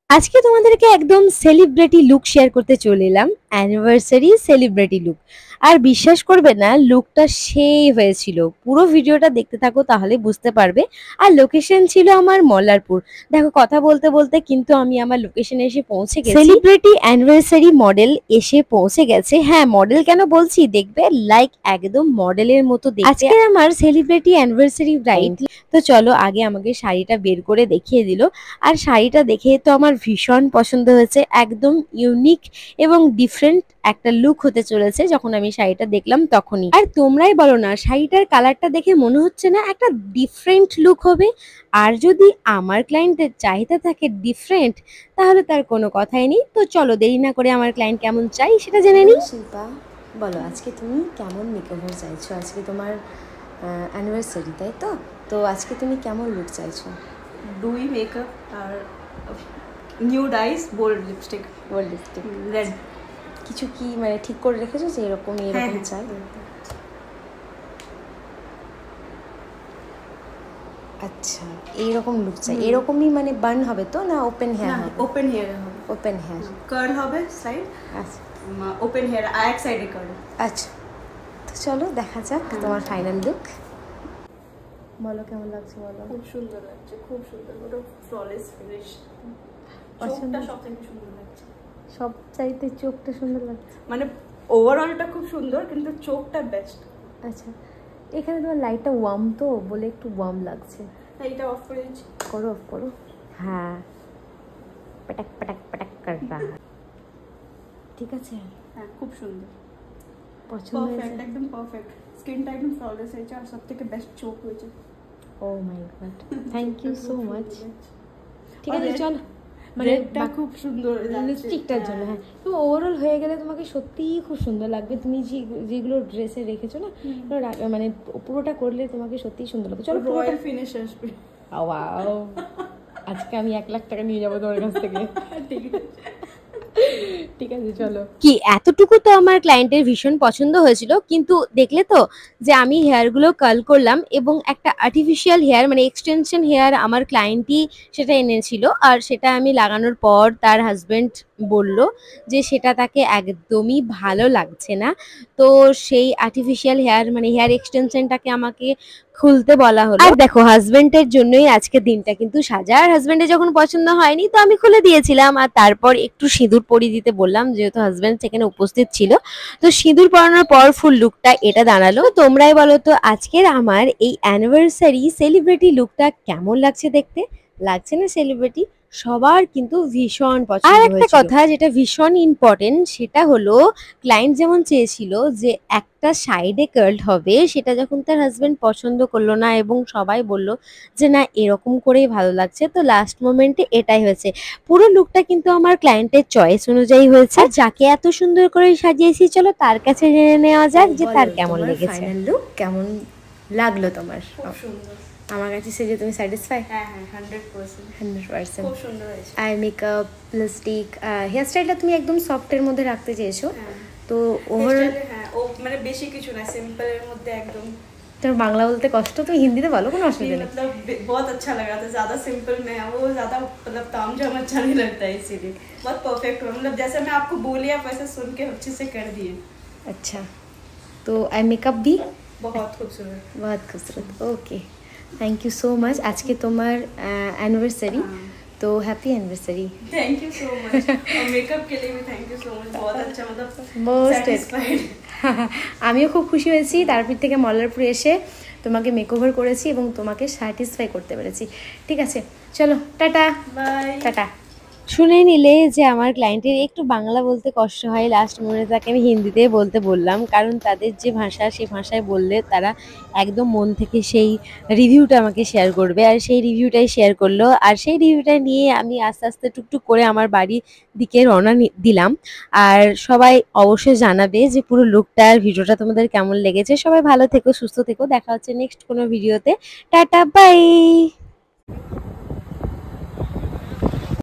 আজকে তোমাদেরকে একদম সেলিব্রিটি লুক শেয়ার করতে চলে এলাম। Anniversary celebrity look. আর বিশ্বাস করবে না, লুকটা সেই হয়েছিল। পুরো ভিডিওটা দেখতে থাকো তাহলে বুঝতে পারবে। আর লোকেশন ছিল আমার মল্লারপুর। দেখো, কথা বলতে বলতে কিন্তু আমি আমার লোকেশনে এসে পৌঁছে গেছি। সেলিব্রিটি অ্যানিভার্সারি মডেল এসে পৌঁছে গেছে। হ্যাঁ, মডেল কেন বলছি, দেখবে লাইক একদম মডেলের মতো দেখতে। আজকে আমার সেলিব্রিটি অ্যানিভার্সারি ব্রাইড। তো চলো, আগে আমাকে শাড়িটা বের করে দেখিয়ে দিল। আর শাড়িটা দেখে তো আমার ভীষণ পছন্দ হয়েছে। একদম ইউনিক এবং ডিফারেন্ট একটা লুক হতে চলেছে যখন আমি শাড়িটা দেখলাম তখনই। আর তোমরাই বলো না, শাড়িটার কালারটা দেখে মনে হচ্ছে না একটা ডিফারেন্ট লুক হবে? আর যদি আমার ক্লায়েন্টের চাহিদা থাকে ডিফারেন্ট, তাহলে তার কোনো কথাই নেই। তো চলো, দেরি না করে আমার ক্লায়েন্ট কেমন চাই সেটা জেনে নিই। শিল্পা, বলো আজকে তুমি কেমন মেকওভার চাইছো? আজকে তোমার অ্যানিভার্সারি, তাই তো? তো আজকে তুমি কেমন লুক চাইছো? ডুই মেকআপ আর nude eyes, bold lipstick, red. কিছু কি মানে ঠিক করে রেখেছো যে এরকম চাই? আচ্ছা, এইরকম লুক চাই। এরকমই মানে বার্ন হবে তো, না ওপেন হেয়ার হবে? ওপেন হেয়ার হবে। ওপেন হেয়ার, কার্ল হবে সাইড। আচ্ছা, ওপেন হেয়ার এক সাইডে কার্ল। আচ্ছা, তো চলো দেখা যাক তোমার ফাইনাল লুক। বলো কেমন লাগছে, বলো। খুব সুন্দর লাগছে, খুব সুন্দর, ওটা ফ্ললেস ফিনিশ। চোখটা সবথেকে সুন্দর লাগছে। সব চাইতে চোখটা সুন্দর লাগছে, মানে ওভারঅলটা খুব সুন্দর, কিন্তু চোখটা বেস্ট। আচ্ছা, এখানে তোমার লাইটটা ওয়ার্ম তো বলে একটু ওয়ার্ম লাগছে। এটা অফ করে দিচ্ছি। করো, অফ করো। হ্যাঁ, পটাক পটাক পটাক কর রহা। ঠিক আছে, হ্যাঁ, খুব সুন্দর, পছন্দ হয়েছে? পারফেক্ট, একদম পারফেক্ট। স্কিনটা একদম ফ্ললেস হয়েছে, আর সবথেকে বেস্ট চোখ হয়েছে। Oh my god, thank you so much. ঠিক আছে, চল। মানে এটা খুব সুন্দর লিপস্টিকটার জন্য, হ্যাঁ। তো ওভারঅল হয়ে গেলে তোমাকে সত্যিই খুব সুন্দর লাগবে। তুমি যেগুলো ড্রেসে রেখেছো না, মানে পুরোটা করলে তোমাকে সত্যিই সুন্দর লাগবে। চলো, রয়্যাল ফিনিশ আসবে। ওয়াও, আজকে আমি 1 লাখ টাকা নিয়ে যাবো তোমার কাছ থেকে। ঠিক আছে, চলো। কি এতটুকু তো আমার ক্লায়েন্টের ভীষণ পছন্দ হয়েছিল, কিন্তু দেখলে তো যে আমি হেয়ারগুলো কার্ল করলাম এবং একটা আর্টিফিশিয়াল হেয়ার মানে এক্সটেনশন হেয়ার আমার ক্লায়েন্টই সেটা এনেছিল। আর সেটা আমি লাগানোর পর তার হাজবেন্ড বলল যে সেটা তাকে একদমই ভালো লাগছে না। তো সেই আর্টিফিশিয়াল হেয়ার মানে হেয়ার এক্সটেনশনটাকে আমাকে খুলতে বলা হলো। আর দেখো, হাজবেন্ডের জন্যই আজকের দিনটা কিন্তু সাজা। আর হাজবেন্ডের যখন পছন্দ হয়নি তো আমি খুলে দিয়েছিলাম। আর তারপর একটু সিঁদুর পরিয়ে দিতে বললাম, যেহেতু হাজবেন্ড সেখানে উপস্থিত ছিল। তো সিঁদুর পরানোর পর ফুল লুকটা এটা দাঁড়ালো। তোমরাই বলো তো, আজকের আমার এই অ্যানিভার্সারি সেলিব্রিটি লুকটা কেমন লাগছে দেখতে? লাগছে না সেলিব্রিটি? সবার কিন্তু ভীষণ পছন্দ হয়েছিল। আর একটা কথা যেটা ভীষণ ইম্পর্টেন্ট, সেটা হলো ক্লায়েন্ট যেমন চেয়েছিল যে একটা সাইডে কার্লড হবে, সেটা যখন তার হাজবেন্ড পছন্দ করলো না এবং সবাই বলল যে না এরকম করেই ভালো লাগছে, তো লাস্ট মোমেন্টে এটাই হয়েছে। পুরো লুকটা কিন্তু আমার ক্লায়েন্টের চয়েস অনুযায়ী হয়েছে। আর যাকে এত সুন্দর করে সাজিয়েছি, চলো তার কাছে জেনে নেওয়া যাক যে তার কেমন লেগেছে। ফাইনাল লুক কেমন লাগলো তোমার? খুব সুন্দর। আমার কাছে সেজে তুমি স্যাটিসফাই? হ্যাঁ, 100%। খুব সুন্দর হয়েছে। আই মেকআপ, লিপস্টিক, হেয়ার স্টাইলটা তুমি একদম সফটের মধ্যে রাখতে চেয়েছো। তো ওভারঅল হ্যাঁ, ও মানে বেশি কিছু না, সিম্পলের মধ্যে একদম। তোর বাংলা বলতে কষ্ট, তুমি হিন্দিতে বলো, কোনো অসুবিধা নেই। मतलब बहुत अच्छा लगा था, ज्यादा सिंपल में है वो, ज्यादा मतलब तामझाम अच्छा नहीं लगता है, इसीलिए बहुत परफेक्ट हुआ। मतलब जैसे मैं आपको बोली आप वैसे सुन के अच्छे से कर दिए। अच्छा, तो आई मेकअप भी बहुत खूबसूरत, बहुत खूबसूरत। Okay, thank you so much. आज के तुम्हार एनिवर्सरी, तो happy anniversary. Thank you so much. और मेकअप के लिए भी थैंक यू सो मच, बहुत अच्छा, मतलब मोस्ट স্যাটিসফাইড। আমিও খুব খুশি হয়েছি তারপর থেকে মল্লারপুরে এসে তোমাকে মেকওভার করেছি এবং তোমাকে স্যাটিসফাই করতে পেরেছি। ঠিক আছে, চলো, টাটা। বাই। টাটা। শুনে নিলে যে আমার ক্লায়েন্টের একটু বাংলা বলতে কষ্ট হয়, লাস্ট মোমেন্টে তাকে আমি হিন্দিতে বলতে বললাম, কারণ তাদের যে ভাষা সেই ভাষায় বললে তারা একদম মন থেকে সেই রিভিউটা আমাকে শেয়ার করবে। আর সেই রিভিউটাই শেয়ার করলো। আর সেই রিভিউটা নিয়ে আমি আস্তে আস্তে টুকটুক করে আমার বাড়ির দিকে রওনা দিলাম। আর সবাই অবশ্যই জানাবে যে পুরো লুকটা আর ভিডিওটা তোমাদের কেমন লেগেছে। সবাই ভালো থেকো, সুস্থ থেকো, দেখা হচ্ছে নেক্সট কোনো ভিডিওতে। Tata, by.